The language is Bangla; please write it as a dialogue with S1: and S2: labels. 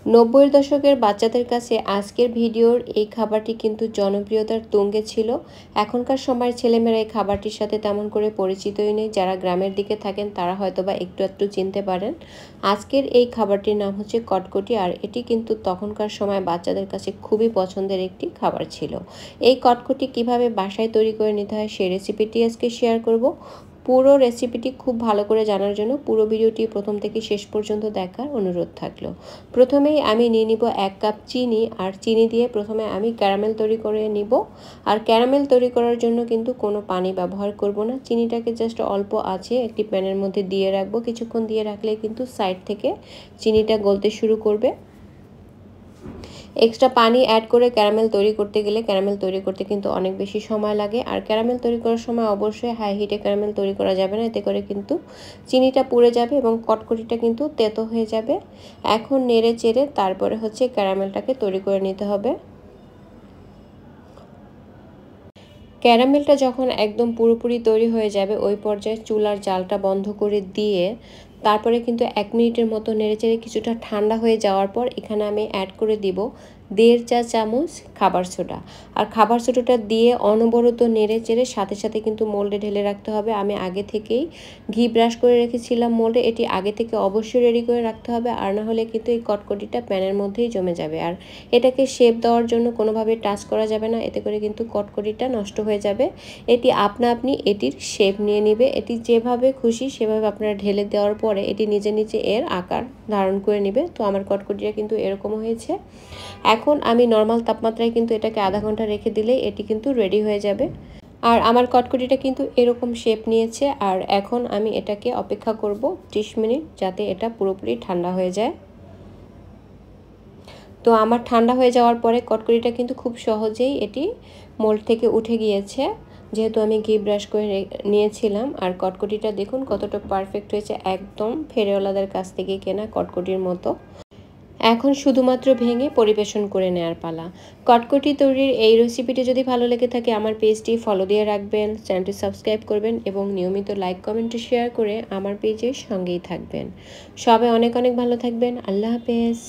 S1: 90-এর দশকের বাচ্চাদের কাছে আজকের ভিডিওর এই খাবারটি কিন্তু জনপ্রিয়তার তুঙ্গে ছিল। এখনকার সময়ের ছেলেমেয়েরা এই খাবারটির সাথে তেমন করে পরিচিতই নেই। যারা গ্রামের দিকে থাকেন তারা হয়তোবা একটু একটু চিনতে পারেন। আজকের এই খাবারটির নাম হচ্ছে কটকটি, আর এটি কিন্তু তখনকার সময় বাচ্চাদের কাছে খুবই পছন্দের একটি খাবার ছিল। এই কটকটি কিভাবে বাসায় তৈরি করে নিতে হয় সেই রেসিপিটি আজকে শেয়ার করব। পুরো রেসিপিটি খুব ভালো করে জানার জন্য পুরো ভিডিওটি প্রথম থেকে শেষ পর্যন্ত দেখার অনুরোধ থাকলো। প্রথমেই আমি নিয়ে নিব 1 কাপ চিনি, আর চিনি দিয়ে প্রথমে আমি ক্যারামেল তৈরি করে নিব। আর ক্যারামেল তৈরি করার জন্য কিন্তু কোনো পানি ব্যবহার করব না। চিনিটাকে জাস্ট অল্প আছে একটি প্যানের মধ্যে দিয়ে রাখবো। কিছুক্ষণ দিয়ে রাখলে কিন্তু সাইড থেকে চিনিটা গলতে শুরু করবে। এক্সট্রা পানি অ্যাড করে ক্যারামেল তৈরি করতে গেলে ক্যারামেল তৈরি করতে কিন্তু অনেক বেশি সময় লাগে। আর ক্যারামেল তৈরি করার সময় অবশ্যই হাই হিটে ক্যারামেল তৈরি করা যাবে না, এতে করে কিন্তু চিনিটা পুড়ে যাবে এবং কটকটিটা কিন্তু তেতো হয়ে যাবে। এখন নেড়ে চেড়ে তারপরে হচ্ছে ক্যারামেলটাকে তৈরি করে নিতে হবে। ক্যারামেলটা যখন একদম পুরোপুরি তৈরি হয়ে যাবে ওই পর্যায়ে চুলার জালটা বন্ধ করে দিয়ে তারপরে কিন্তু 1 মিনিটের মতো নেড়েচেড়ে কিছুটা ঠান্ডা হয়ে যাওয়ার পর এখানে আমি অ্যাড করে দিব 1.5 চা চামচ খাবার সোডা। আর খাবার সোডাটা দিয়ে অনবরত নেড়েচেড়ে সাথে সাথে কিন্তু মোল্ডে ঢেলে রাখতে হবে। আমি আগে থেকেই ঘি ব্রাশ করে রেখেছিলাম মোল্ডে, এটি আগে থেকে অবশ্যই রেডি করে রাখতে হবে, আর না হলে কিন্তু এই কটকটিটা প্যানের মধ্যেই জমে যাবে। আর এটাকে শেপ দেওয়ার জন্য কোনোভাবে টাচ করা যাবে না, এতে করে কিন্তু কটকটিটা নষ্ট হয়ে যাবে। এটি আপনা আপনি এটির শেপ নিয়ে নিবে। এটি যেভাবে খুশি সেভাবে আপনারা ঢেলে দেওয়ার পরে এটি নিজে নিজে এর আকার ধারণ করে নেবে। তো আমার কটকটিটা কিন্তু এরকম হয়েছে। এখন আমি নর্মাল তাপমাত্রায় কিন্তু এটাকে আধা ঘন্টা রেখে দিলেই এটি কিন্তু রেডি হয়ে যাবে। আর আমার কটকটিটা কিন্তু এরকম শেপ নিয়েছে। আর এখন আমি এটাকে অপেক্ষা করব 30 মিনিট, যাতে এটা পুরোপুরি ঠান্ডা হয়ে যায়। তো আমার ঠান্ডা হয়ে যাওয়ার পরে কটকটিটা কিন্তু খুব সহজেই এটি মোল্ড থেকে উঠে গিয়েছে, যেহেতু আমি ঘি ব্রাশ করে নিয়েছিলাম। আর কটকটিটা দেখুন কতটা পারফেক্ট হয়েছে, একদম ফেরিওয়ালাদের কাছ থেকে কেনা কটকটির মতো। এখন শুধুমাত্র ভেঙে পরিবেশন করে নেওয়ার পালা। কটকটি তৈরির এই রেসিপিটি যদি ভালো লেগে থাকে আমার পেজটি ফলো দিয়ে রাখবেন, চ্যানেলটি সাবস্ক্রাইব করবেন এবং নিয়মিত লাইক কমেন্ট শেয়ার করে আমার পেজের সঙ্গেই থাকবেন। সবাই অনেক অনেক ভালো থাকবেন। আল্লাহ হাফেজ।